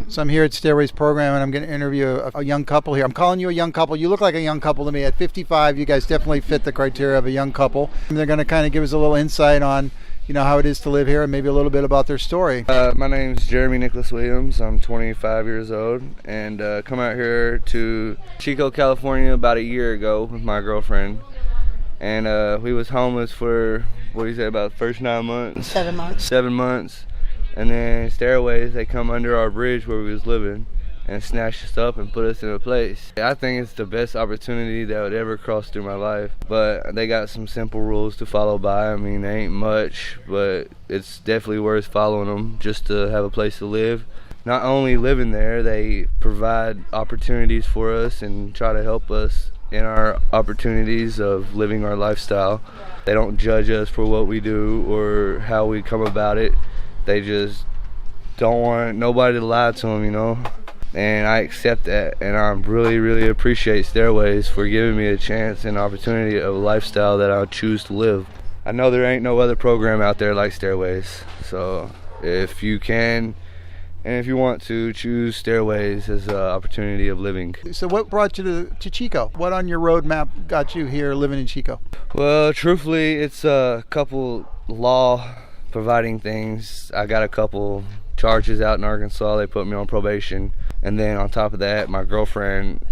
So I'm here at Stairways Programming, and I'm going to interview a young couple here. I'm calling you a young couple. You look like a young couple to me. At 55, you guys definitely fit the criteria of a young couple. And they're going to kind of give us a little insight on, how it is to live here and maybe a little bit about their story. My name's Jeremy Nicholas Williams. I'm 25 years old and come out here to Chico, California about a year ago with my girlfriend. And we was homeless for, about the first 9 months? 7 months. 7 months. And then Stairways, they come under our bridge where we was living and snatched us up and put us in a place. I think it's the best opportunity that would ever cross through my life. But they got some simple rules to follow by. I mean, they ain't much, but it's definitely worth following them just to have a place to live. Not only living there, they provide opportunities for us and try to help us in our opportunities of living our lifestyle. They don't judge us for what we do or how we come about it. They just don't want nobody to lie to them, And I accept that, and I really, really appreciate Stairways for giving me a chance and opportunity of a lifestyle that I choose to live. I know there ain't no other program out there like Stairways, so if you can and if you want to, choose Stairways as an opportunity of living. So what brought you to Chico? What on your roadmap got you here living in Chico? Well, truthfully, it's a couple law providing things. I got a couple charges out in Arkansas. They put me on probation, and then on top of that, my girlfriend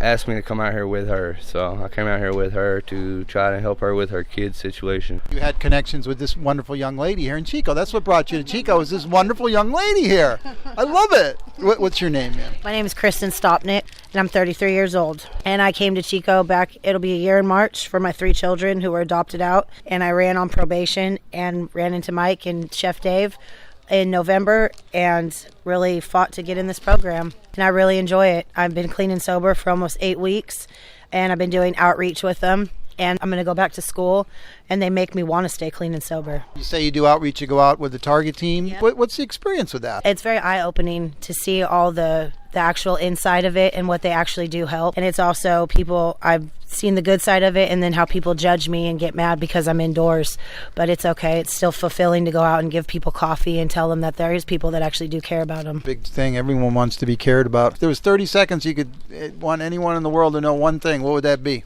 asked me to come out here with her, so I came out here with her to try to help her with her kid's situation. You had connections with this wonderful young lady here in Chico. That's what brought you to Chico, is this wonderful young lady here. I love it. What's your name, ma'am? My name is Kristen Stopnick, and I'm 33 years old. And I came to Chico it'll be a year in March, for my 3 children who were adopted out. And I ran on probation and ran into Mike and Chef Dave in November and really fought to get in this program. And I really enjoy it. I've been clean and sober for almost 8 weeks, and I've been doing outreach with them. And I'm going to go back to school, and they make me want to stay clean and sober. You say you do outreach, you go out with the target team. Yeah. What's the experience with that? It's very eye-opening to see all the actual inside of it and what they actually do help. And it's also I've seen the good side of it, and then how people judge me and get mad because I'm indoors. But it's okay. It's still fulfilling to go out and give people coffee and tell them that there is people that actually do care about them. Big thing. Everyone wants to be cared about. If there was 30 seconds you could want anyone in the world to know one thing, what would that be?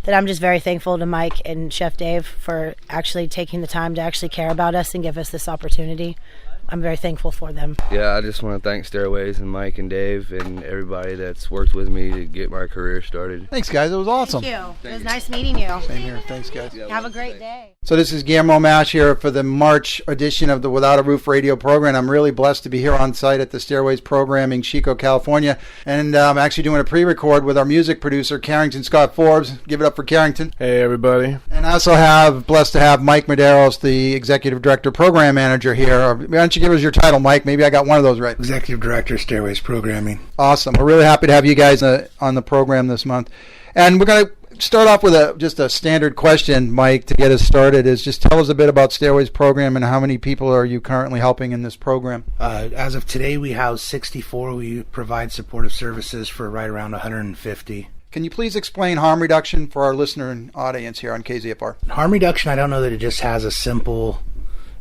That I'm just very thankful to Mike and Chef Dave for actually taking the time to actually care about us and give us this opportunity. I'm very thankful for them. Yeah, I just want to thank Stairways and Mike and Dave and everybody that's worked with me to get my career started. Thanks, guys. It was awesome. Thank you. It was nice meeting you. Same here. Thanks, guys. Have a great day. So this is Guillermo Mash here for the March edition of the Without a Roof radio program. I'm really blessed to be here on site at the Stairways Programming, Chico, California. And I'm actually doing a pre-record with our music producer, Carrington Scott Forbes. Give it up for Carrington. Hey, everybody. And I also blessed to have Mike Madieros, the Executive Director, Program Manager here. Why don't you give us your title, Mike? Maybe I got one of those right. Executive Director, Stairways Programming. Awesome. We're really happy to have you guys on the program this month. And we're going to start off with just a standard question, Mike, to get us started. Is just tell us a bit about Stairways Program and how many people are you currently helping in this program? As of today, we house 64. We provide supportive services for right around 150. Can you please explain harm reduction for our listener and audience here on KZFR? Harm reduction, I don't know that it just has a simple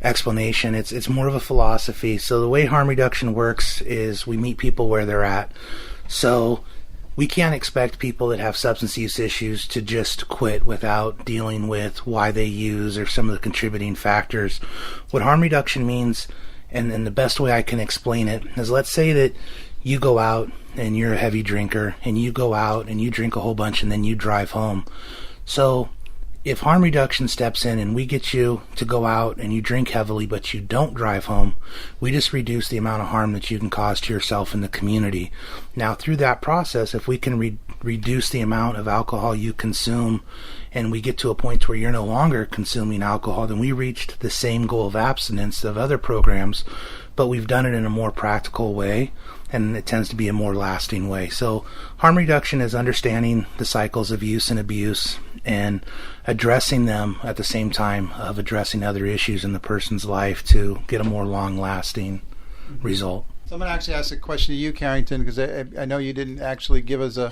explanation. It's more of a philosophy. So the way harm reduction works is we meet people where they're at. So we can't expect people that have substance use issues to just quit without dealing with why they use or some of the contributing factors. What harm reduction means, and the best way I can explain it, is let's say that you go out and you're a heavy drinker and you go out and you drink a whole bunch and then you drive home. So if harm reduction steps in and we get you to go out and you drink heavily but you don't drive home, we just reduce the amount of harm that you can cause to yourself and the community. Now through that process, if we can reduce the amount of alcohol you consume and we get to a point where you're no longer consuming alcohol, then we reached the same goal of abstinence of other programs, but we've done it in a more practical way, and it tends to be a more lasting way. So harm reduction is understanding the cycles of use and abuse and addressing them at the same time of addressing other issues in the person's life to get a more long-lasting result. So I'm going to actually ask a question to you, Carrington, because I know you didn't actually give us the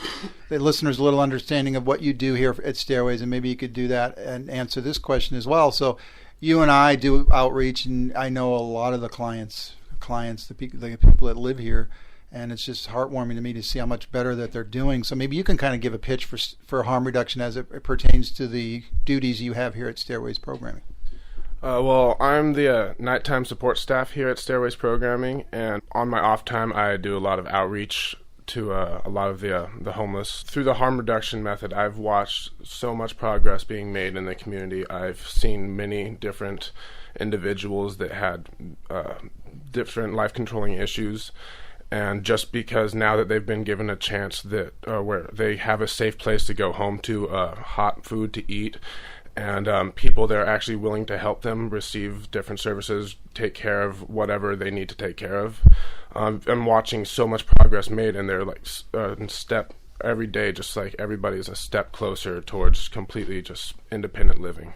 listeners a little understanding of what you do here at Stairways, and maybe you could do that and answer this question as well. So you and I do outreach, and I know a lot of the clients clients, the people that live here. And it's just heartwarming to me to see how much better that they're doing. So maybe you can kind of give a pitch for harm reduction as it pertains to the duties you have here at Stairways Programming. Well, I'm the nighttime support staff here at Stairways Programming, and on my off time I do a lot of outreach to a lot of the homeless. Through the harm reduction method, I've watched so much progress being made in the community. I've seen many different individuals that had different life-controlling issues, and just because now that they've been given a chance that where they have a safe place to go home to, hot food to eat, and people that are actually willing to help them receive different services, take care of whatever they need to take care of. I'm watching so much progress made, and they're like step every day, just like everybody's a step closer towards completely just independent living.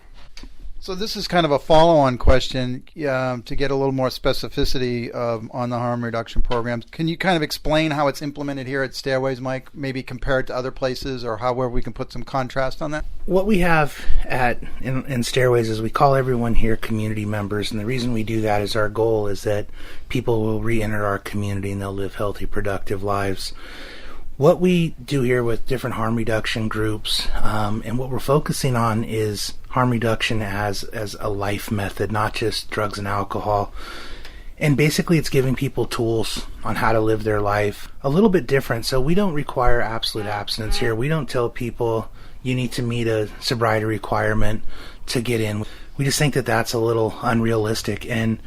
So this is kind of a follow-on question to get a little more specificity on the harm reduction programs. Can you kind of explain how it's implemented here at Stairways, Mike, maybe compare it to other places or however we can put some contrast on that? What we have in Stairways is we call everyone here community members, and the reason we do that is our goal is that people will re-enter our community and they'll live healthy, productive lives. What we do here with different harm reduction groups, and what we're focusing on is harm reduction as a life method, not just drugs and alcohol. And basically it's giving people tools on how to live their life a little bit different. So we don't require absolute abstinence here. We don't tell people you need to meet a sobriety requirement to get in. We just think that that's a little unrealistic. And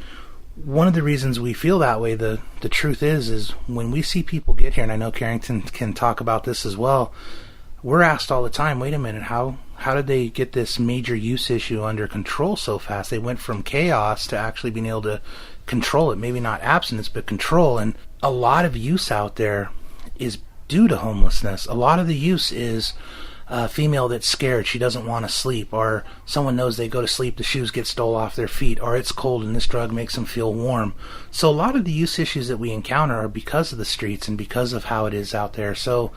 one of the reasons we feel that way, the truth is when we see people get here, and I know Carrington can talk about this as well, we're asked all the time, wait a minute, how did they get this major use issue under control so fast? They went from chaos to actually being able to control it, maybe not abstinence, but control. And a lot of use out there is due to homelessness. A lot of the use is a female that's scared, she doesn't want to sleep, or someone knows they go to sleep, the shoes get stole off their feet, or it's cold and this drug makes them feel warm. So a lot of the use issues that we encounter are because of the streets and because of how it is out there. So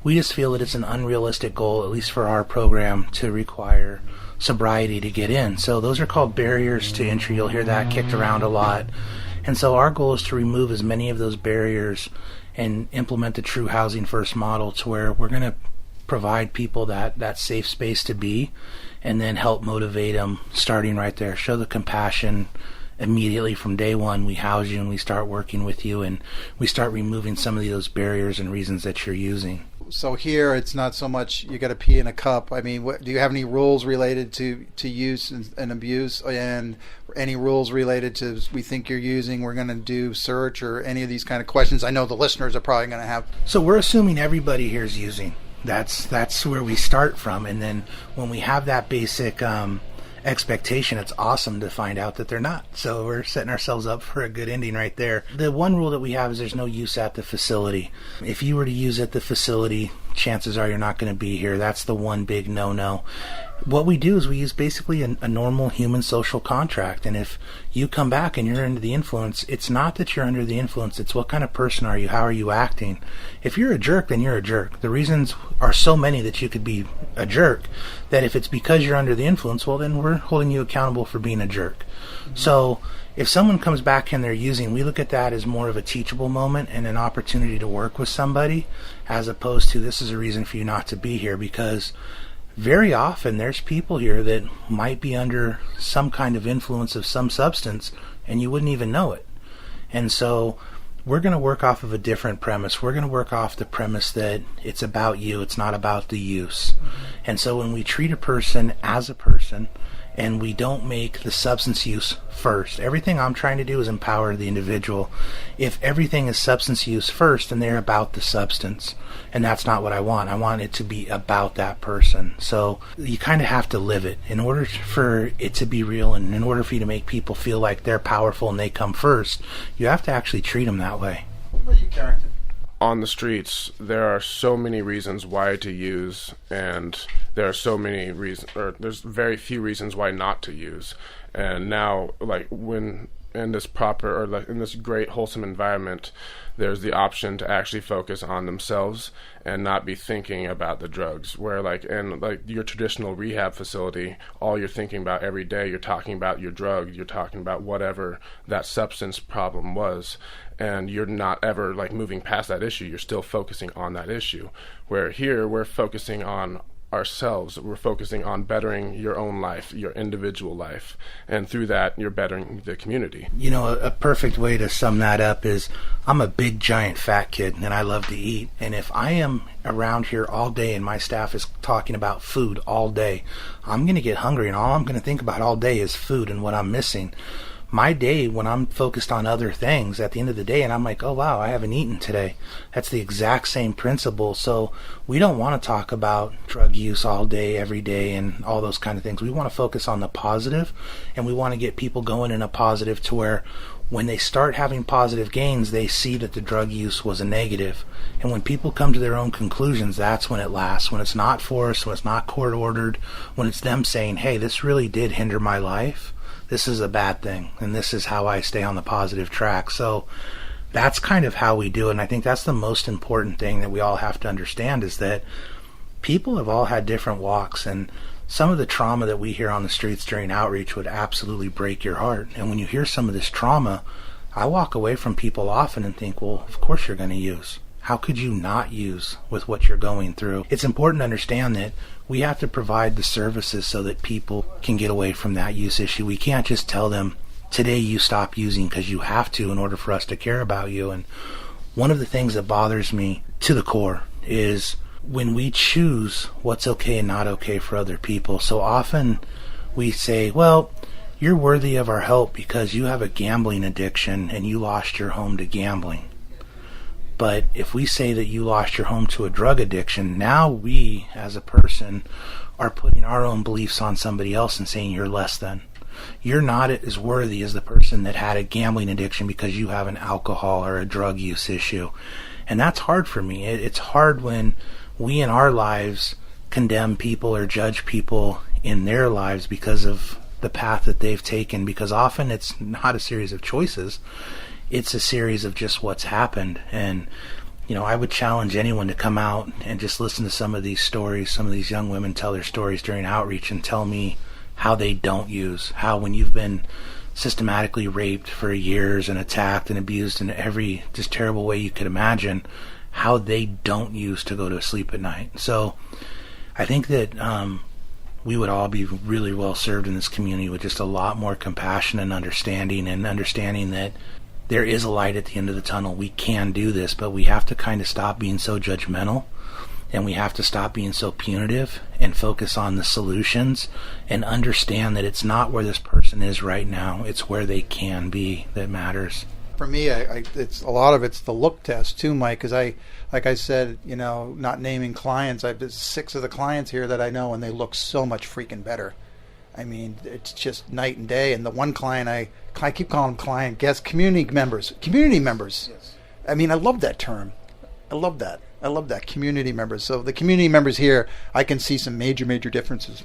we just feel that it's an unrealistic goal, at least for our program, to require sobriety to get in. So those are called barriers to entry. You'll hear that kicked around a lot. And so our goal is to remove as many of those barriers and implement the true housing first model to where we're going to provide people that safe space to be, and then help motivate them starting right there. Show the compassion immediately from day one. We house you and we start working with you, and we start removing some of those barriers and reasons that you're using. So here it's not so much you got to pee in a cup. I mean, do you have any rules related to use and abuse, and any rules related to we think you're using, we're going to do search, or any of these kind of questions I know the listeners are probably going to have? So we're assuming everybody here is using. That's where we start from, and then when we have that basic expectation, it's awesome to find out that they're not. So we're setting ourselves up for a good ending right there. The one rule that we have is there's no use at the facility. If you were to use at the facility, chances are you're not going to be here. That's the one big no-no. What we do is we use basically a normal human social contract, and if you come back and you're under the influence, it's not that you're under the influence, it's what kind of person are you, how are you acting. If you're a jerk, then you're a jerk. The reasons are so many that you could be a jerk, that if it's because you're under the influence, well then we're holding you accountable for being a jerk. So if someone comes back and they're using, we look at that as more of a teachable moment and an opportunity to work with somebody, as opposed to this is a reason for you not to be here, because very often there's people here that might be under some kind of influence of some substance and you wouldn't even know it. And so we're going to work off of a different premise. We're going to work off the premise that it's about you, it's not about the use. And so when we treat a person as a person, and we don't make the substance use first. Everything I'm trying to do is empower the individual. If everything is substance use first, then they're about the substance. And that's not what I want. I want it to be about that person. So you kind of have to live it. In order for it to be real, and in order for you to make people feel like they're powerful and they come first, you have to actually treat them that way. What about you, Carrington? On the streets, there are so many reasons why to use, and there are so many reasons, or there's very few reasons why not to use. And now, like when in this proper, or like in this great wholesome environment, there's the option to actually focus on themselves and not be thinking about the drugs. Where like in like your traditional rehab facility, all you're thinking about every day, you're talking about your drug, you're talking about whatever that substance problem was, and you're not ever like moving past that issue. You're still focusing on that issue. Where here we're focusing on ourselves. We're focusing on bettering your own life, your individual life, and through that you're bettering the community. You know, a perfect way to sum that up is, I'm a big giant fat kid and I love to eat, and if I am around here all day and my staff is talking about food all day, I'm going to get hungry, and all I'm going to think about all day is food and what I'm missing. My day, when I'm focused on other things at the end of the day and I'm like, oh wow, I haven't eaten today, that's the exact same principle. So we don't want to talk about drug use all day, every day, and all those kind of things. We want to focus on the positive, and we want to get people going in a positive to where when they start having positive gains, they see that the drug use was a negative. And when people come to their own conclusions, that's when it lasts. When it's not forced, when it's not court ordered, when it's them saying, hey, this really did hinder my life, this is a bad thing, and this is how I stay on the positive track. So that's kind of how we do it, and I think that's the most important thing that we all have to understand, is that people have all had different walks, and some of the trauma that we hear on the streets during outreach would absolutely break your heart. And when you hear some of this trauma, I walk away from people often and think, well, of course you're going to use. How could you not use with what you're going through? It's important to understand that we have to provide the services so that people can get away from that use issue. We can't just tell them, today you stop using, because you have to in order for us to care about you. And one of the things that bothers me to the core is when we choose what's okay and not okay for other people. So often we say, well, you're worthy of our help because you have a gambling addiction and you lost your home to gambling. But if we say that you lost your home to a drug addiction, now we, as a person, are putting our own beliefs on somebody else and saying you're less than. You're not as worthy as the person that had a gambling addiction because you have an alcohol or a drug use issue. And that's hard for me. It's hard when we in our lives condemn people or judge people in their lives because of the path that they've taken, because often it's not a series of choices. It's a series of just what's happened. And, you know, I would challenge anyone to come out and just listen to some of these stories. Some of these young women tell their stories during outreach and tell me how they don't use, how when you've been systematically raped for years and attacked and abused in every just terrible way you could imagine, how they don't use to go to sleep at night. So I think that we would all be really well served in this community with just a lot more compassion and understanding that there is a light at the end of the tunnel. We can do this, but we have to kind of stop being so judgmental, and we have to stop being so punitive and focus on the solutions and understand that it's not where this person is right now, it's where they can be that matters. For me, it's a lot of it's the look test too, Mike, because like I said, you know, not naming clients, I've 6 of the clients here that I know, and they look so much freaking better. I mean, it's just night and day. And the one client, I keep calling them client guests, community members. Yes. I mean, I love that term. I love that, community members. So the community members here, I can see some major differences.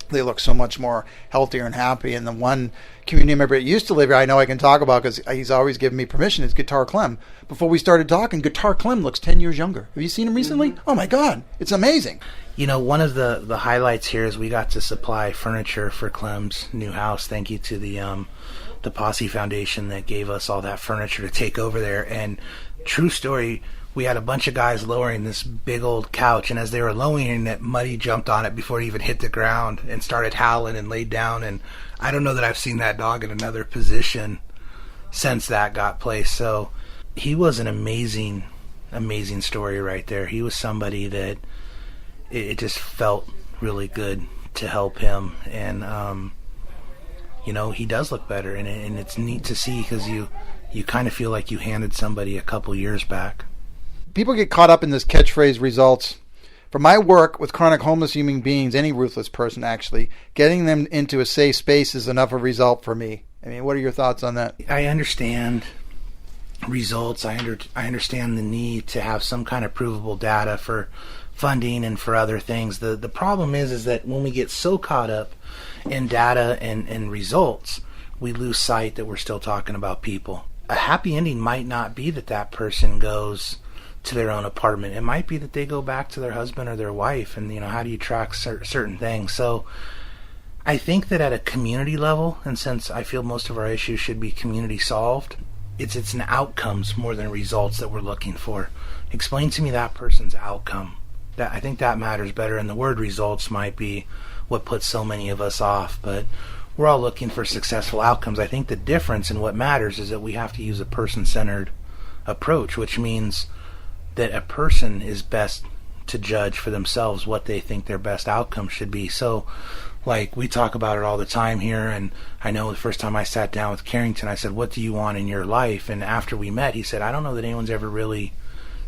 They look so much more healthier and happy. And the one community member that used to live here, I know I can talk about because he's always given me permission, is Guitar Clem. Before we started talking, Guitar Clem looks 10 years younger. Have you seen him recently? Mm-hmm. Oh my God, it's amazing. You know, one of the highlights here is we got to supply furniture for Clem's new house. Thank you to the Posse Foundation that gave us all that furniture to take over there. And true story, we had a bunch of guys lowering this big old couch, and as they were lowering it, Muddy jumped on it before it even hit the ground and started howling and laid down. And I don't know that I've seen that dog in another position since that got placed. So he was an amazing story right there. He was somebody that it just felt really good to help him. And, you know, he does look better, and it's neat to see because you kind of feel like you handed somebody a couple years back. People get caught up in this catchphrase results. For my work with chronic homeless human beings, any ruthless person actually, getting them into a safe space is enough of a result for me. I mean, what are your thoughts on that? I understand results. I understand the need to have some kind of provable data for funding and for other things. The problem is that when we get so caught up in data and results, we lose sight that we're still talking about people. A happy ending might not be that that person goes to their own apartment. It might be that they go back to their husband or their wife, and how do you track certain things? So I think that at a community level, and since I feel most of our issues should be community solved, it's an outcomes more than results that we're looking for. Explain to me that person's outcome. I think that matters better, and the word results might be what puts so many of us off, but we're all looking for successful outcomes. I think the difference in what matters is that we have to use a person-centered approach, which means that a person is best to judge for themselves what they think their best outcome should be. So, like, we talk about it all the time here, and I know the first time I sat down with Carrington, I said, what do you want in your life? And after we met, he said, I don't know that anyone's ever really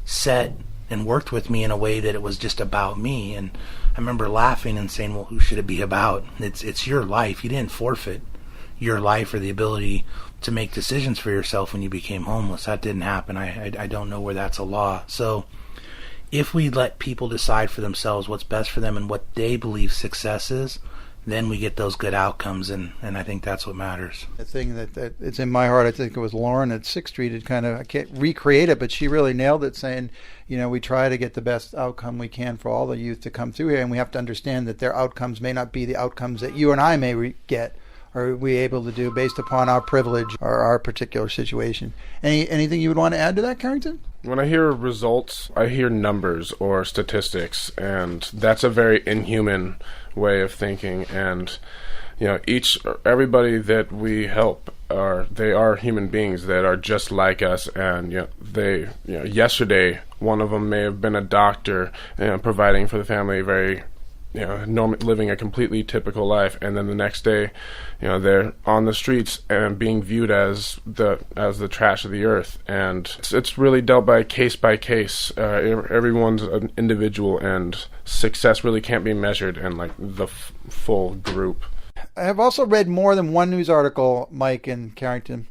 set and worked with me in a way that it was just about me. And I remember laughing and saying, well, who should it be about? It's your life. You didn't forfeit your life or the ability to make decisions for yourself when you became homeless. That didn't happen. I don't know where that's a law. So if we let people decide for themselves what's best for them and what they believe success is, then we get those good outcomes, and I think that's what matters. The thing that it's in my heart, I think it was Lauren at 6th Street, it kind of, I can't recreate it, but she really nailed it, saying, we try to get the best outcome we can for all the youth to come through here, and we have to understand that their outcomes may not be the outcomes that you and I may get, or we able to do based upon our privilege or our particular situation. Anything you would want to add to that, Carrington? When I hear results, I hear numbers or statistics, and that's a very inhuman way of thinking. And everybody that we help they are human beings that are just like us, and yesterday one of them may have been a doctor, providing for the family, very living a completely typical life, and then the next day, they're on the streets and being viewed as the trash of the earth. And it's really dealt by case. Everyone's an individual, and success really can't be measured in like the full group. I have also read more than one news article, Mike and Carrington,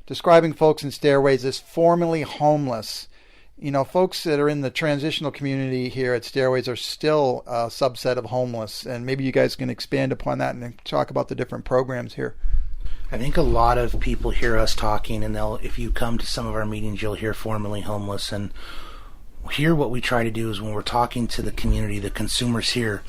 describing folks in Stairways as formerly homeless. Folks that are in the transitional community here at Stairways are still a subset of homeless, and maybe you guys can expand upon that and talk about the different programs here. I think a lot of people hear us talking, and if you come to some of our meetings, you'll hear formerly homeless. And here what we try to do is when we're talking to the community, the consumers here,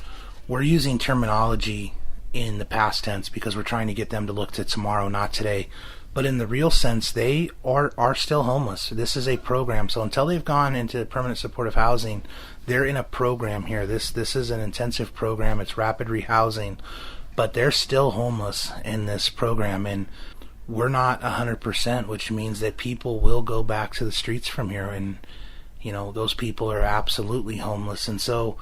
we're using terminology in the past tense because we're trying to get them to look to tomorrow, not today. But in the real sense, they are still homeless. This is a program. So until they've gone into permanent supportive housing, they're in a program here. This is an intensive program. It's rapid rehousing. But they're still homeless in this program. And we're not 100%, which means that people will go back to the streets from here. And, those people are absolutely homeless. And so,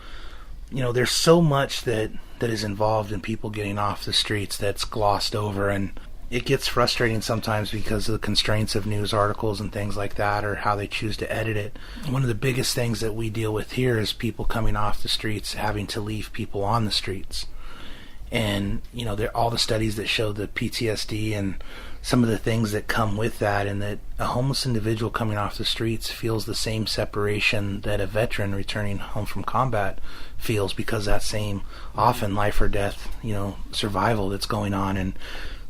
there's so much that is involved in people getting off the streets that's glossed over. And it gets frustrating sometimes because of the constraints of news articles and things like that, or how they choose to edit it. One of the biggest things that we deal with here is people coming off the streets, having to leave people on the streets. And, there are all the studies that show the PTSD and some of the things that come with that, and that a homeless individual coming off the streets feels the same separation that a veteran returning home from combat feels, because that same often life or death, survival that's going on. And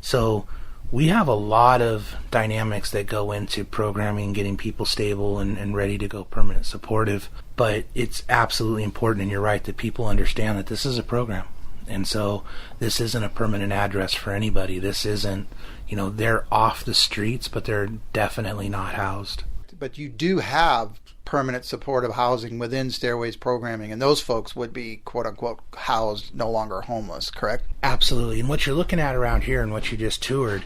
so we have a lot of dynamics that go into programming, getting people stable and ready to go permanent supportive. But it's absolutely important, and you're right, that people understand that this is a program. And so this isn't a permanent address for anybody. This isn't, they're off the streets, but they're definitely not housed. But you do have permanent supportive housing within Stairways Programming, and those folks would be quote-unquote housed, no longer homeless, correct? Absolutely. And what you're looking at around here and what you just toured,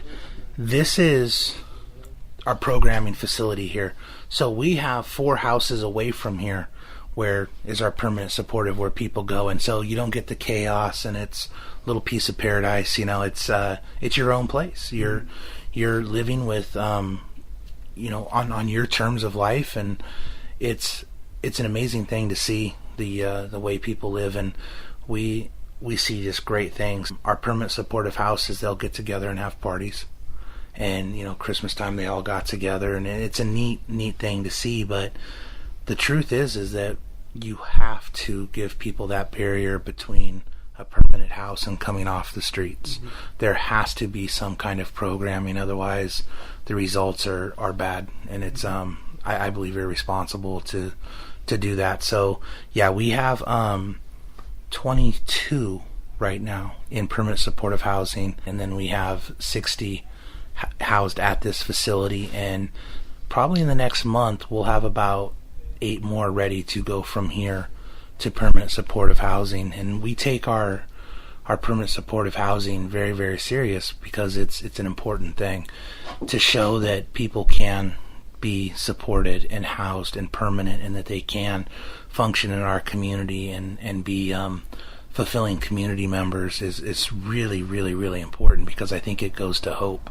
this is our programming facility here. So we have 4 houses away from here where is our permanent supportive, where people go, and so you don't get the chaos, and it's a little piece of paradise. It's your own place. You're living with on your terms of life, and it's an amazing thing to see the way people live, and we see just great things. Our permanent supportive houses, they'll get together and have parties, and Christmas time they all got together, and it's a neat thing to see. But the truth is that you have to give people that barrier between a permanent house and coming off the streets. There has to be some kind of programming, otherwise the results are bad, and it's I believe irresponsible to do that. So yeah, we have 22 right now in permanent supportive housing, and then we have 60 housed at this facility, and probably in the next month we'll have about 8 more ready to go from here to permanent supportive housing. And we take our permanent supportive housing very, very serious, because it's an important thing to show that people can be supported and housed and permanent, and that they can function in our community and be fulfilling community members is really, really, really important, because I think it goes to hope.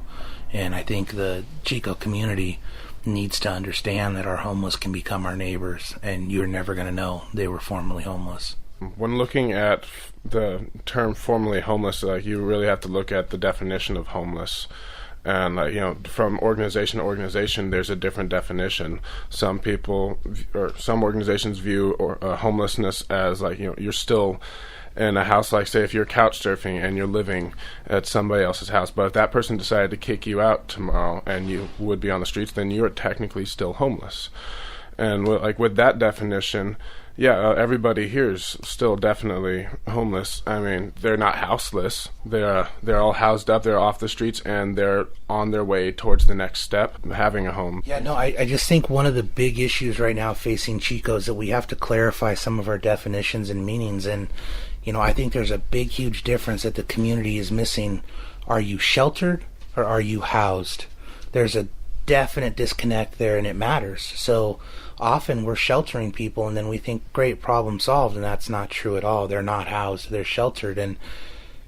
And I think the Chico community needs to understand that our homeless can become our neighbors, and you're never going to know they were formerly homeless. When looking at the term formerly homeless, you really have to look at the definition of homeless. And from organization to organization, there's a different definition. Some people or some organizations view homelessness as you're still in a house, like say if you're couch surfing and you're living at somebody else's house, but if that person decided to kick you out tomorrow and you would be on the streets, then you are technically still homeless. And with that definition, everybody here is still definitely homeless. I mean, they're not houseless. They're all housed up. They're off the streets, and they're on their way towards the next step, having a home. Yeah, no, I just think one of the big issues right now facing Chico is that we have to clarify some of our definitions and meanings. And I think there's a big, huge difference that the community is missing. Are you sheltered or are you housed? There's a definite disconnect there, and it matters. So often we're sheltering people, and then we think, great, problem solved, and that's not true at all. They're not housed, they're sheltered. And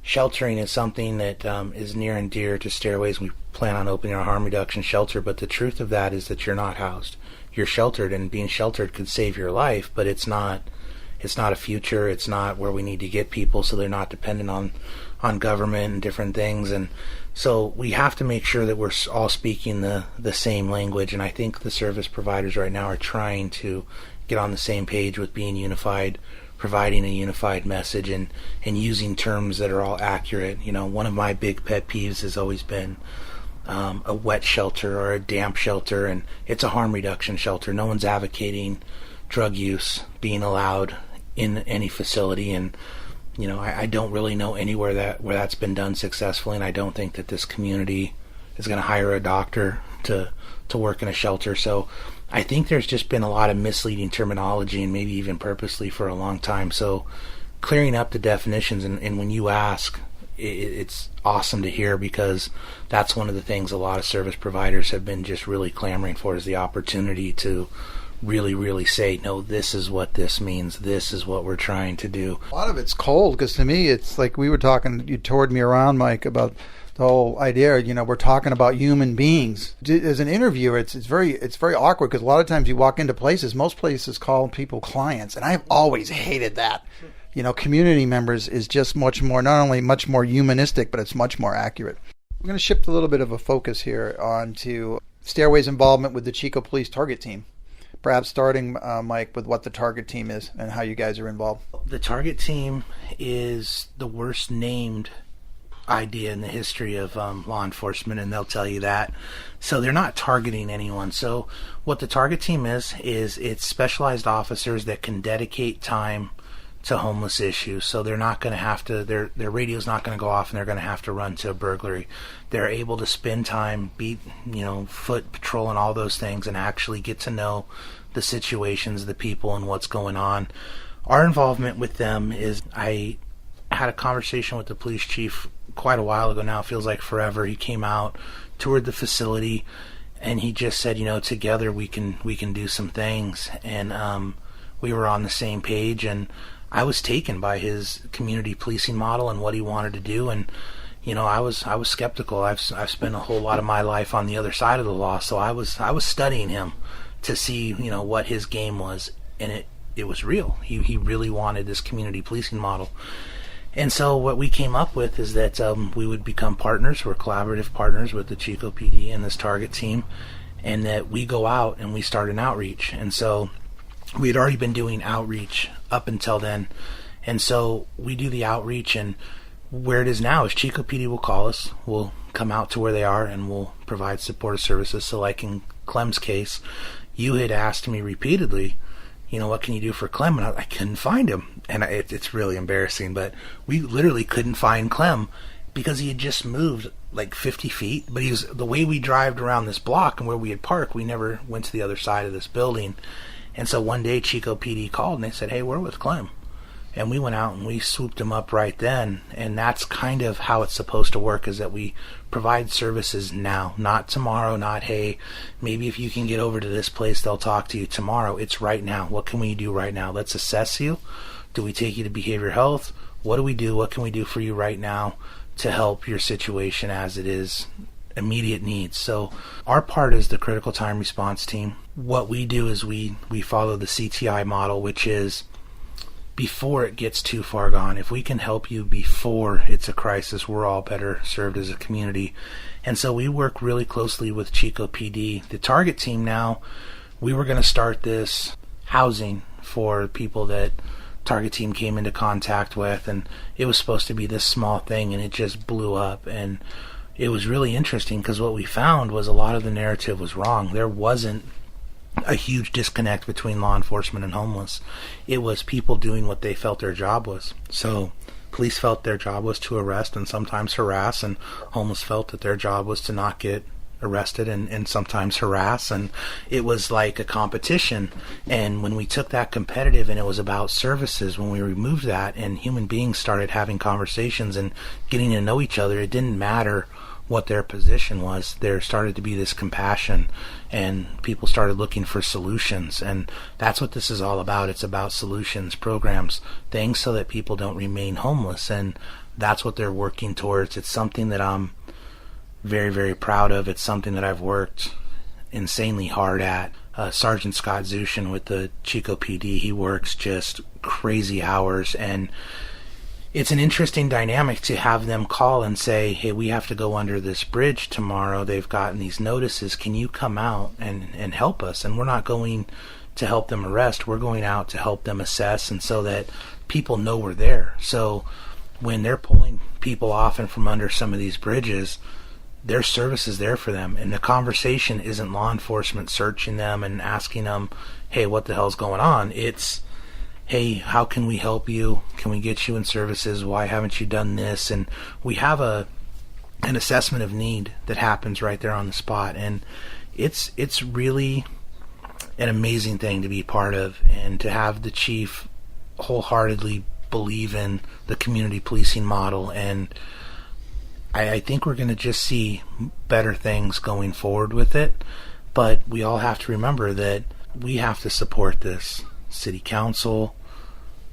sheltering is something that is near and dear to Stairways. We plan on opening our harm reduction shelter, but the truth of that is that you're not housed. You're sheltered, and being sheltered could save your life, but it's not a future. It's not where we need to get people, so they're not dependent on government and different things. And so we have to make sure that we're all speaking the same language. And I think the service providers right now are trying to get on the same page with being unified, providing a unified message, and using terms that are all accurate. One of my big pet peeves has always been a wet shelter or a damp shelter, and it's a harm reduction shelter. No one's advocating drug use being allowed in any facility, and I don't really know anywhere where that's been done successfully, and I don't think that this community is going to hire a doctor to work in a shelter. So I think there's just been a lot of misleading terminology, and maybe even purposely, for a long time. So clearing up the definitions, and when you ask, it's awesome to hear, because that's one of the things a lot of service providers have been just really clamoring for, is the opportunity to really, really say, no, this is what this means. This is what we're trying to do. A lot of it's cold, because to me, it's like we were talking, you toured me around, Mike, about the whole idea, we're talking about human beings. As an interviewer, it's very awkward, because a lot of times you walk into places, most places call people clients, and I've always hated that. Community members is just much more, not only much more humanistic, but it's much more accurate. We're going to shift a little bit of a focus here onto Stairways' involvement with the Chico Police Target Team. Perhaps starting, Mike, with what the Target Team is and how you guys are involved. The Target Team is the worst named idea in the history of law enforcement, and they'll tell you that. So they're not targeting anyone. So what the Target Team is it's specialized officers that can dedicate time to homeless issues. So they're not going to have to, their radio's not going to go off and they're going to have to run to a burglary. They're able to spend time, foot patrol and all those things, and actually get to know the situations, the people, and what's going on. Our involvement with them is, I had a conversation with the police chief quite a while ago now. It feels like forever. He came out, toured the facility, and he just said, together we can do some things. And we were on the same page, and I was taken by his community policing model and what he wanted to do. And I was skeptical. I've spent a whole lot of my life on the other side of the law, so I was studying him to see what his game was, and it was real. He really wanted this community policing model. And so what we came up with is that we would become partners. We're collaborative partners with the Chico PD and this Target Team, and that we go out and we start an outreach. And so we had already been doing outreach up until then, And so we do the outreach, and where it is now is Chico PD will call us, we'll come out to where they are, and we'll provide supportive services. So like in Clem's case, you had asked me repeatedly, what can you do for Clem? And I couldn't find him. And it's really embarrassing, but we literally couldn't find Clem because he had just moved like 50 feet. But the way we drove around this block and where we had parked, we never went to the other side of this building. And so one day Chico PD called and they said, hey, we're with Clem. And we went out and we swooped him up right then. And that's kind of how it's supposed to work, is that we provide services now, not tomorrow, not, hey, maybe if you can get over to this place, they'll talk to you tomorrow. It's right now. What can we do right now? Let's assess you. Do we take you to behavioral health? What do we do? What can we do for you right now to help your situation as it is immediate needs? So our part is the critical time response team. What we do is we follow the CTI model, which is before it gets too far gone. If we can help you before it's a crisis, we're all better served as a community. And so we work really closely with Chico PD. The target team now, we were going to start this housing for people that target team came into contact with, and it was supposed to be this small thing, and it just blew up. And it was really interesting because what we found was a lot of the narrative was wrong. There wasn't a huge disconnect between law enforcement and homeless. It was people doing what they felt their job was. So police felt their job was to arrest and sometimes harass, and homeless felt that their job was to not get arrested and sometimes harass. And it was like a competition. And when we took that competitive and it was about services, when we removed that and human beings started having conversations and getting to know each other, it didn't matter what their position was. There started to be this compassion, and people started looking for solutions. And that's what this is all about. It's about solutions, programs, things so that people don't remain homeless. And that's what they're working towards. It's something that I'm very, very proud of. It's something that I've worked insanely hard at. Sergeant Scott Zushin with the Chico PD, he works just crazy hours, and it's an interesting dynamic to have them call and say, hey, we have to go under this bridge tomorrow. They've gotten these notices. Can you come out and help us? And we're not going to help them arrest. We're going out to help them assess, and so that people know we're there. So when they're pulling people off and from under some of these bridges, there's services there for them. And the conversation isn't law enforcement searching them and asking them, hey, what the hell's going on? It's, hey, how can we help you? Can we get you in services? Why haven't you done this? And we have an assessment of need that happens right there on the spot. And it's really an amazing thing to be part of, and to have the chief wholeheartedly believe in the community policing model. And I think we're going to just see better things going forward with it. But we all have to remember that we have to support this. City council,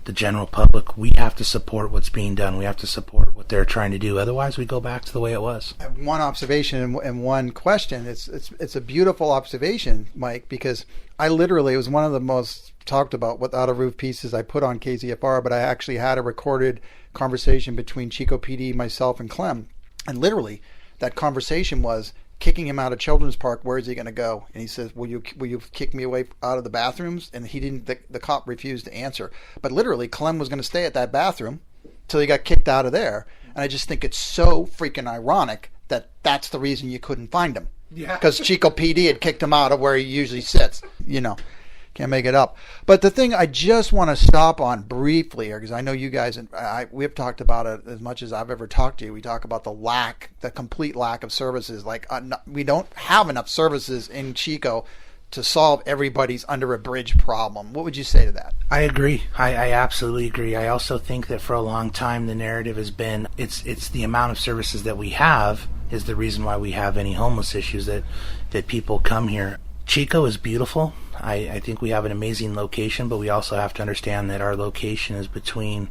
the general public, we have to support what's being done. We have to support what they're trying to do. Otherwise, we go back to the way it was. One observation and one question. It's a beautiful observation, Mike, because I literally, it was one of the most talked about without a roof pieces I put on KZFR, but I actually had a recorded conversation between Chico PD, myself, and Clem. And literally, that conversation was, kicking him out of Children's Park, where is he going to go? And he says, will you kick me away out of the bathrooms? And he didn't. The cop refused to answer. But literally, Clem was going to stay at that bathroom till he got kicked out of there. And I just think it's so freaking ironic that that's the reason you couldn't find him. Yeah. Because Chico PD had kicked him out of where he usually sits. Can't make it up. But the thing I just want to stop on briefly here, because I know you guys, and we have talked about it as much as I've ever talked to you. We talk about the complete lack of services. Like we don't have enough services in Chico to solve everybody's under a bridge problem. What would you say to that? I agree. I absolutely agree. I also think that for a long time the narrative has been it's the amount of services that we have is the reason why we have any homeless issues, that people come here. Chico is beautiful. I think we have an amazing location, but we also have to understand that our location is between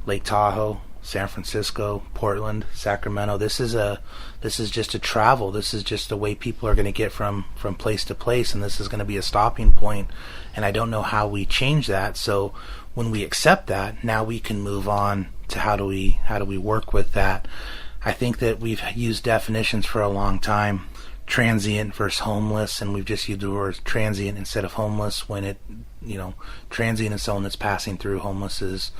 Lake Tahoe, San Francisco, Portland, Sacramento. This is just a travel. This is just the way people are going to get from place to place, and this is going to be a stopping point. And I don't know how we change that. So when we accept that, now we can move on to how do we work with that. I think that we've used definitions for a long time. Transient versus homeless, and we've just used the word transient instead of homeless, when transient is someone that's passing through. Homeless is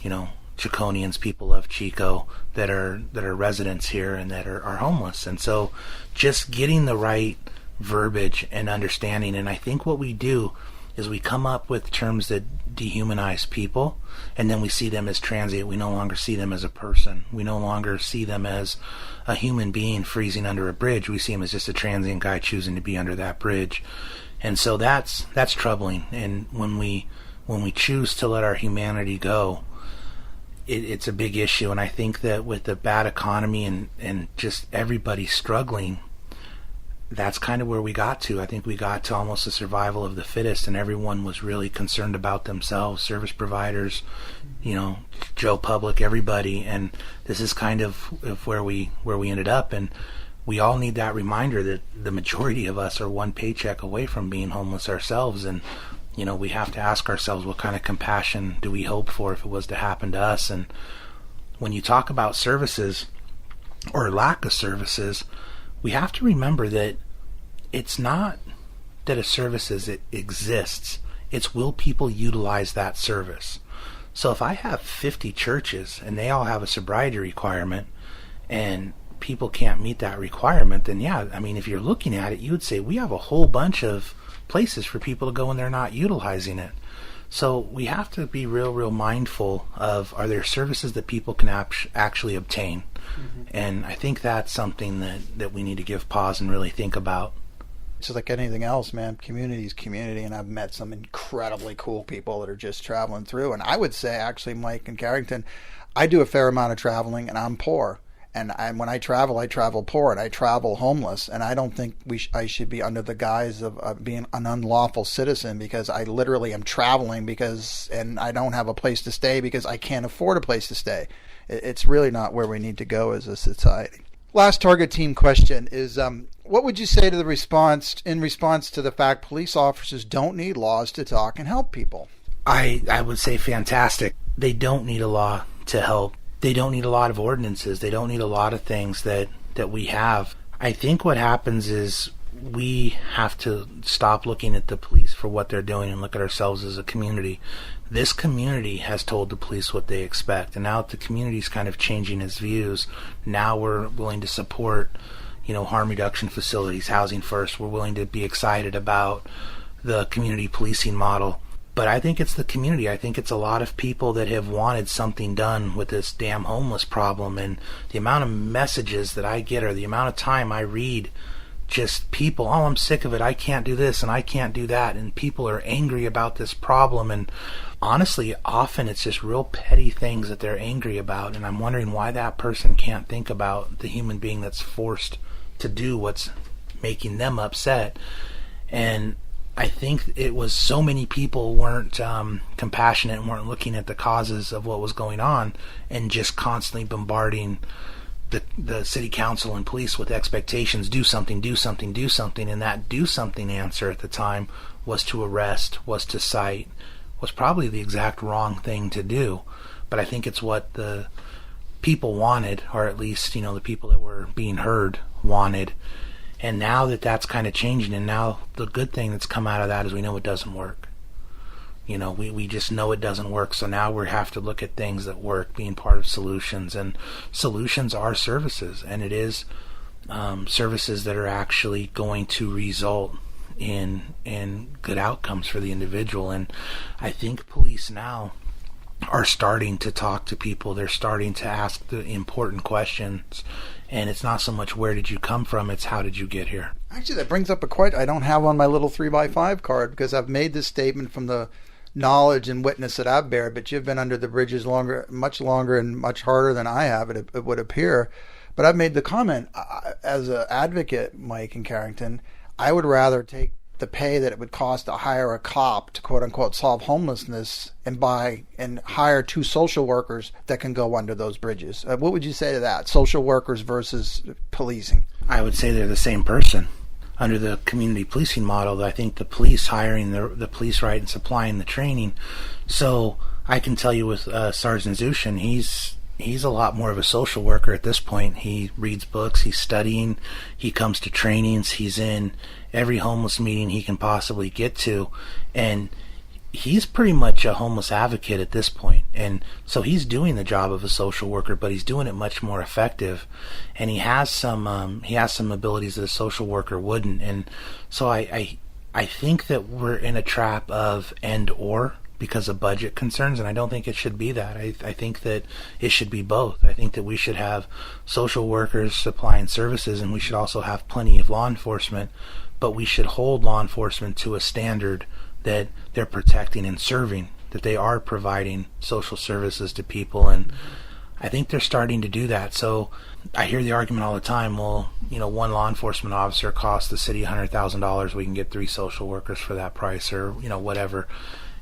Chiconians, people of Chico that are residents here and that are homeless. And so just getting the right verbiage and understanding. And I think what we do is we come up with terms that dehumanize people, and then we see them as transient. We no longer see them as a person. We no longer see them as a human being freezing under a bridge. We see them as just a transient guy choosing to be under that bridge. And so that's troubling. And when we choose to let our humanity go, it's a big issue. And I think that with the bad economy and just everybody struggling, that's kind of where we got to. I think we got to almost the survival of the fittest, and everyone was really concerned about themselves, service providers, Joe Public, everybody. And this is kind of where we ended up. And we all need that reminder that the majority of us are one paycheck away from being homeless ourselves. And we have to ask ourselves, what kind of compassion do we hope for if it was to happen to us? And when you talk about services or lack of services, we have to remember that it's not that a service exists. It's, will people utilize that service? So if I have 50 churches and they all have a sobriety requirement and people can't meet that requirement, then if you're looking at it, you would say we have a whole bunch of places for people to go and they're not utilizing it. So we have to be real mindful of, are there services that people can actually obtain? Mm-hmm. And I think that's something that we need to give pause and really think about. It's like anything else, man. Community is community, and I've met some incredibly cool people that are just traveling through. And I would say, actually, Mike and Carrington, I do a fair amount of traveling, and I'm poor. And when I travel poor, and I travel homeless. And I don't think I should be under the guise of being an unlawful citizen, because I literally am traveling and I don't have a place to stay because I can't afford a place to stay. It's really not where we need to go as a society. Last target team question is, what would you say to the response to the fact police officers don't need laws to talk and help people? I would say fantastic. They don't need a law to help. They don't need a lot of ordinances. They don't need a lot of things that we have. I think what happens is we have to stop looking at the police for what they're doing and look at ourselves as a community. This community has told the police what they expect, and now that the community's kind of changing its views, now we're willing to support, harm reduction facilities, housing first. We're willing to be excited about the community policing model. But I think it's the community. I think it's a lot of people that have wanted something done with this damn homeless problem. And the amount of messages that I get, or the amount of time I read, just people, oh, I'm sick of it. I can't do this and I can't do that. And people are angry about this problem. And honestly, often it's just real petty things that they're angry about. And I'm wondering why that person can't think about the human being that's forced to do what's making them upset. And I think it was so many people weren't compassionate and weren't looking at the causes of what was going on, and just constantly bombarding the city council and police with expectations, do something, and that do something answer at the time was to arrest, was to cite, was probably the exact wrong thing to do. But I think it's what the people wanted, or at least, the people that were being heard wanted. And now that's kind of changing, and now the good thing that's come out of that is we know it doesn't work. We just know it doesn't work, so now we have to look at things that work, being part of solutions. And solutions are services, and it is services that are actually going to result in good outcomes for the individual. And I think police now are starting to talk to people. They're starting to ask the important questions. And it's not so much where did you come from, it's how did you get here. Actually, that brings up a quote I don't have on my little 3x5 card, because I've made this statement from the knowledge and witness that I've bared, but you've been under the bridges much longer and much harder than I have, it would appear. But I've made the comment, as an advocate, Mike and Carrington, I would rather take the pay that it would cost to hire a cop to quote unquote solve homelessness and hire 2 social workers that can go under those bridges. What would you say to that? Social workers versus policing? I would say they're the same person. Under the community policing model, I think the police hiring the police, right, and supplying the training. So I can tell you with Sergeant Zushin, he's a lot more of a social worker at this point. He reads books, he's studying, he comes to trainings, he's in every homeless meeting he can possibly get to, and he's pretty much a homeless advocate at this point. And so he's doing the job of a social worker, but he's doing it much more effective, and he has some abilities that a social worker wouldn't. And so I think that we're in a trap of and or because of budget concerns, and I don't think it should be that. I think that it should be both. I think that we should have social workers supplying services, and we should also have plenty of law enforcement, but we should hold law enforcement to a standard that they're protecting and serving, that they are providing social services to people, and I think they're starting to do that. So I hear the argument all the time, well, one law enforcement officer costs the city $100,000, we can get 3 social workers for that price, or whatever.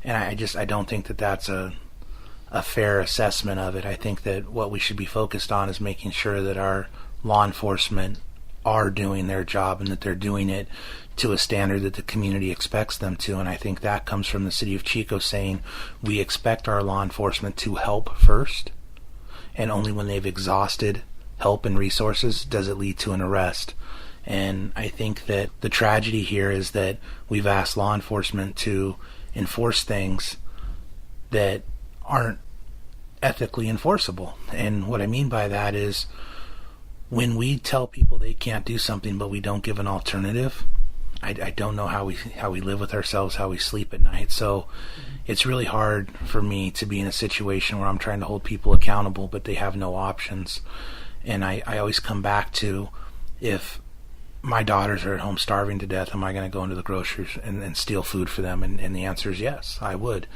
And I don't think that that's a fair assessment of it. I think that what we should be focused on is making sure that our law enforcement are doing their job and that they're doing it to a standard that the community expects them to. And I think that comes from the city of Chico saying we expect our law enforcement to help first, and only when they've exhausted help and resources does it lead to an arrest. And I think that the tragedy here is that we've asked law enforcement to enforce things that aren't ethically enforceable. And what I mean by that is when we tell people they can't do something but we don't give an alternative, I don't know how we live with ourselves, how we sleep at night. So it's really hard for me to be in a situation where I'm trying to hold people accountable but they have no options. And I always come back to, if my daughters are at home starving to death, am I going to go into the groceries and steal food for them? And the answer is yes, I would.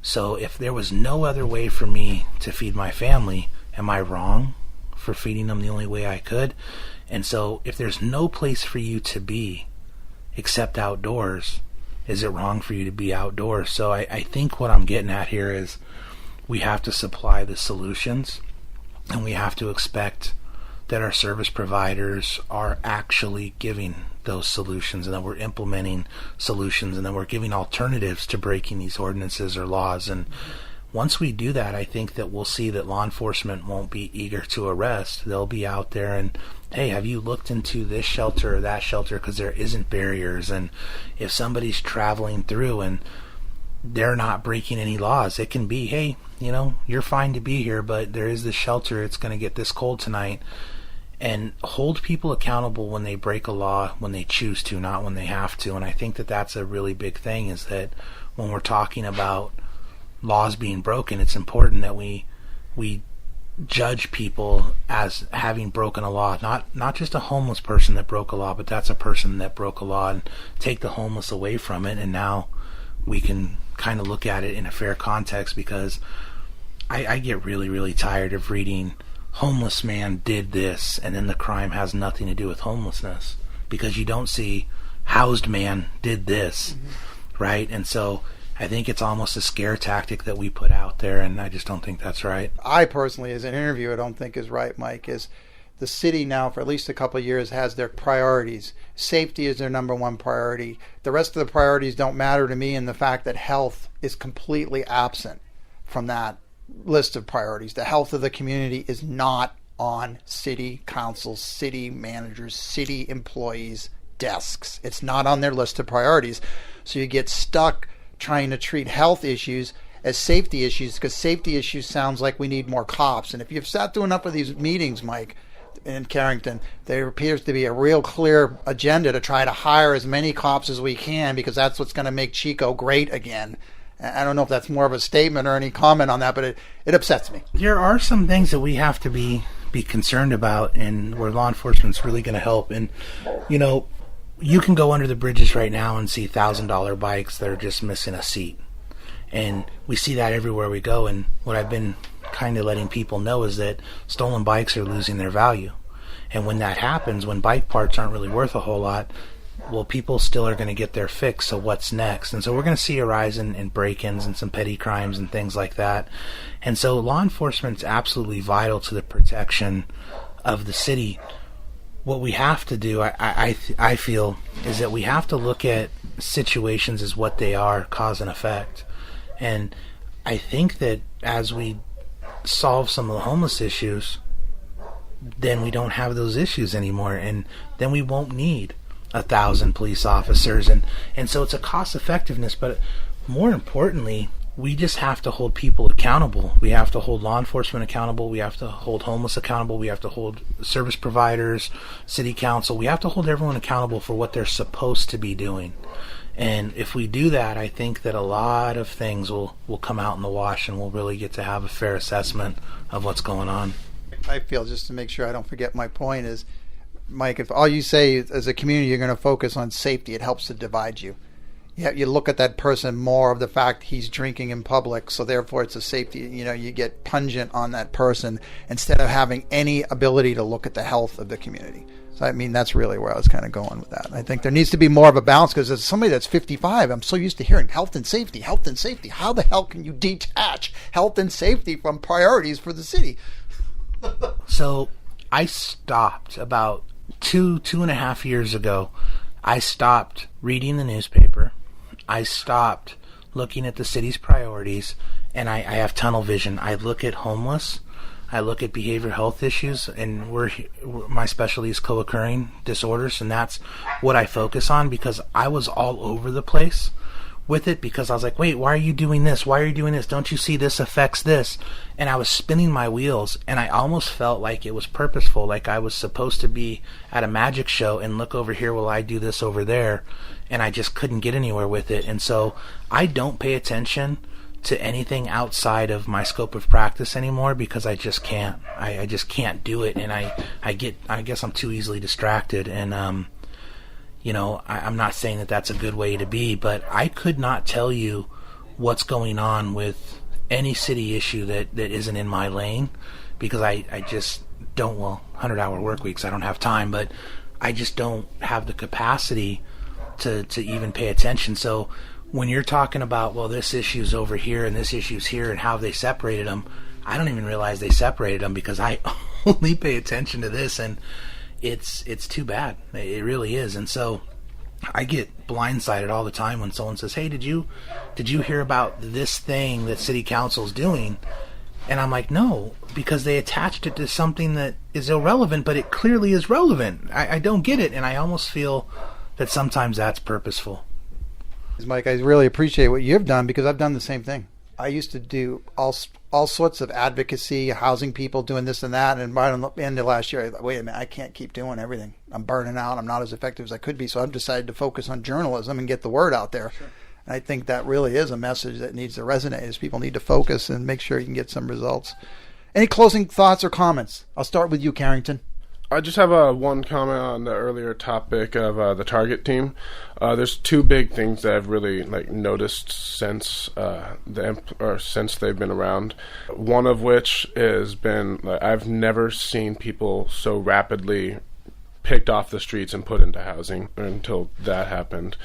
So if there was no other way for me to feed my family, am I wrong for feeding them the only way I could? And so if there's no place for you to be except outdoors, is it wrong for you to be outdoors? So I think what I'm getting at here is we have to supply the solutions, and we have to expect that our service providers are actually giving those solutions, and that we're implementing solutions, and that we're giving alternatives to breaking these ordinances or laws. And once we do that, I think that we'll see that law enforcement won't be eager to arrest. They'll be out there and, hey, have you looked into this shelter or that shelter? Because there isn't barriers. And if somebody's traveling through and they're not breaking any laws, it can be, hey, you're fine to be here, but there is this shelter, it's going to get this cold tonight. And hold people accountable when they break a law, when they choose to, not when they have to. And I think that that's a really big thing, is that when we're talking about laws being broken, it's important that we judge people as having broken a law, not just a homeless person that broke a law, but that's a person that broke a law, and take the homeless away from it. And now we can kind of look at it in a fair context, because I get really, really tired of reading homeless man did this, and then the crime has nothing to do with homelessness, because you don't see housed man did this, right? And so I think it's almost a scare tactic that we put out there, and I just don't think that's right. I personally, as an interviewer, don't think is right, Mike, is the city now for at least a couple of years has their priorities. Safety is their number one priority. The rest of the priorities don't matter to me, and the fact that health is completely absent from that list of priorities. The health of the community is not on city councils, city managers, city employees' desks. It's not on their list of priorities. So you get stuck trying to treat health issues as safety issues, because safety issues sounds like we need more cops. And if you've sat through enough of these meetings, Mike, in Carrington, there appears to be a real clear agenda to try to hire as many cops as we can, because that's what's going to make Chico great again. I don't know if that's more of a statement or any comment on that, but it upsets me. There are some things that we have to be concerned about, and where law enforcement's really going to help. And, you can go under the bridges right now and see $1,000 bikes that are just missing a seat. And we see that everywhere we go. And what I've been kind of letting people know is that stolen bikes are losing their value. And when that happens, when bike parts aren't really worth a whole lot, well, people still are going to get their fix, so what's next? And so we're going to see a rise in break-ins and some petty crimes and things like that. And so law enforcement's absolutely vital to the protection of the city. What we have to do, I feel, is that we have to look at situations as what they are, cause and effect. And I think that as we solve some of the homeless issues, then we don't have those issues anymore, and then we won't need 1,000 police officers, and so it's a cost effectiveness. But more importantly, we just have to hold people accountable. We have to hold law enforcement accountable. We have to hold homeless accountable. We have to hold service providers, city council. We have to hold everyone accountable for what they're supposed to be doing. And if we do that, I think that a lot of things will come out in the wash, and we'll really get to have a fair assessment of what's going on. I feel, just to make sure I don't forget my point, is, Mike, if all you say as a community you're going to focus on safety, it helps to divide you. You look at that person more of the fact he's drinking in public, so therefore it's a safety, you get pungent on that person instead of having any ability to look at the health of the community. So I mean, that's really where I was kind of going with that. I think there needs to be more of a balance, because as somebody that's 55, I'm so used to hearing health and safety, health and safety. How the hell can you detach health and safety from priorities for the city? So I stopped about two and a half years ago. I stopped reading the newspaper. I stopped looking at the city's priorities, and I have tunnel vision. I look at homeless, I look at behavioral health issues, and my specialty is co-occurring disorders, and that's what I focus on, because I was all over the place with it, because I was like, wait, why are you doing this? Why are you doing this? Don't you see this affects this? And I was spinning my wheels, and I almost felt like it was purposeful, like I was supposed to be at a magic show and look over here while I do this over there, and I just couldn't get anywhere with it. And so I don't pay attention to anything outside of my scope of practice anymore, because I just can't. I just can't do it, and I guess I'm too easily distracted. And I'm not saying that that's a good way to be, but I could not tell you what's going on with any city issue that isn't in my lane, because I just don't. 100-hour work weeks, I don't have time, but I just don't have the capacity to even pay attention. So when you're talking about, well, this issue's over here and this issue's here and how they separated them, I don't even realize they separated them, because I only pay attention to this, and it's too bad. It really is. And so I get blindsided all the time when someone says, hey, did you hear about this thing that city council's doing? And I'm like, no, because they attached it to something that is irrelevant, but it clearly is relevant. I don't get it, and I almost feel that sometimes that's purposeful. Mike, I really appreciate what you've done, because I've done the same thing. I used to do all sorts of advocacy, housing people, doing this and that, and by the end of last year, I thought, wait a minute, I can't keep doing everything. I'm burning out. I'm not as effective as I could be, so I've decided to focus on journalism and get the word out there. Sure. And I think that really is a message that needs to resonate, is people need to focus and make sure you can get some results. Any closing thoughts or comments? I'll start with you, Carrington. I just have one comment on the earlier topic of the target team. There's two big things that I've really noticed since since they've been around. One of which has been I've never seen people so rapidly picked off the streets and put into housing until that happened.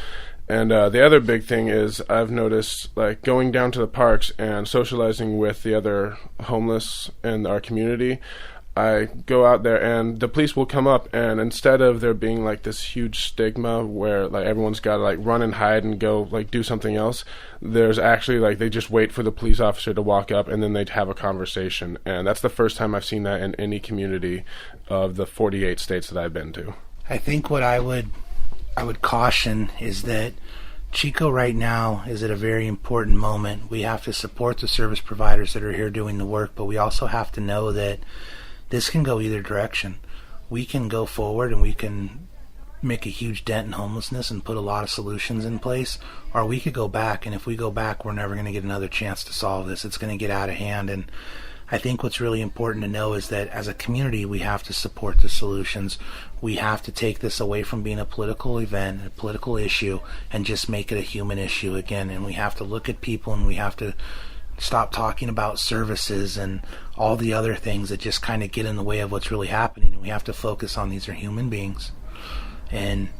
And the other big thing is I've noticed going down to the parks and socializing with the other homeless in our community. I go out there and the police will come up, and instead of there being this huge stigma where everyone's got to run and hide and go do something else, there's actually they just wait for the police officer to walk up, and then they'd have a conversation. And that's the first time I've seen that in any community of the 48 states that I've been to. I think what I would caution is that Chico right now is at a very important moment. We have to support the service providers that are here doing the work, but we also have to know that this can go either direction. We can go forward and we can make a huge dent in homelessness and put a lot of solutions in place, or we could go back, and if we go back, we're never going to get another chance to solve this. It's going to get out of hand. And I think what's really important to know is that as a community, we have to support the solutions. We have to take this away from being a political event, a political issue, and just make it a human issue again. And we have to look at people, and we have to stop talking about services and all the other things that just kind of get in the way of what's really happening. And we have to focus on these are human beings. And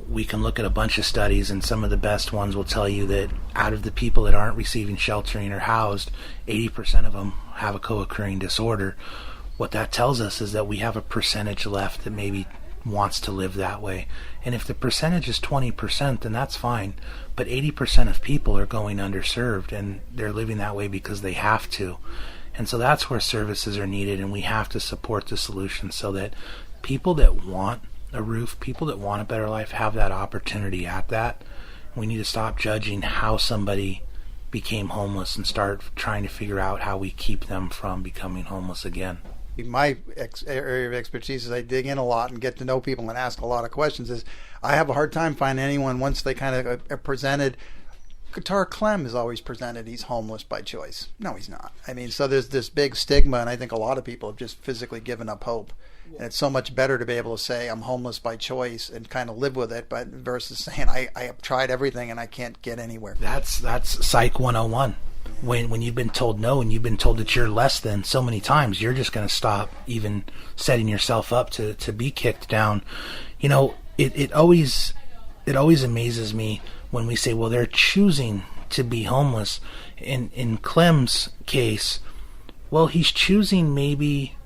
we can look at a bunch of studies, and some of the best ones will tell you that out of the people that aren't receiving sheltering or housed, 80% of them have a co-occurring disorder. What that tells us is that we have a percentage left that maybe wants to live that way. And if the percentage is 20%, then that's fine. But 80% of people are going underserved, and they're living that way because they have to. And so that's where services are needed, and we have to support the solution so that people that want a roof, people that want a better life, have that opportunity at that. We need to stop judging how somebody became homeless and start trying to figure out how we keep them from becoming homeless again. My area of expertise is I dig in a lot and get to know people and ask a lot of questions. Is I have a hard time finding anyone once they kind of are presented. Guitar Clem is always presented he's homeless by choice. No, he's not. I mean, so there's this big stigma, and I think a lot of people have just physically given up hope. And it's so much better to be able to say I'm homeless by choice and kind of live with it, but versus saying I have tried everything and I can't get anywhere. That's Psych 101. When you've been told no and you've been told that you're less than so many times, you're just going to stop even setting yourself up to be kicked down. You know, it always amazes me when we say, well, they're choosing to be homeless. In Clem's case, well, he's choosing maybe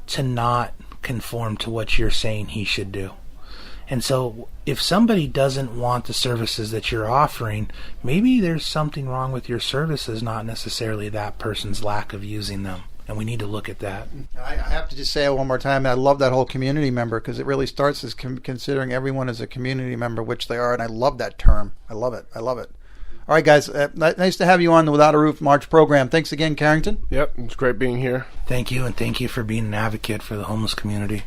to not conform to what you're saying he should do. And so if somebody doesn't want the services that you're offering, maybe there's something wrong with your services, not necessarily that person's lack of using them. And we need to look at that. I have to just say it one more time. I love that whole community member, because it really starts as considering everyone as a community member, which they are. And I love that term. I love it. All right, guys. Nice to have you on the Without a Roof March program. Thanks again, Carrington. Yep, it's great being here. Thank you, and thank you for being an advocate for the homeless community.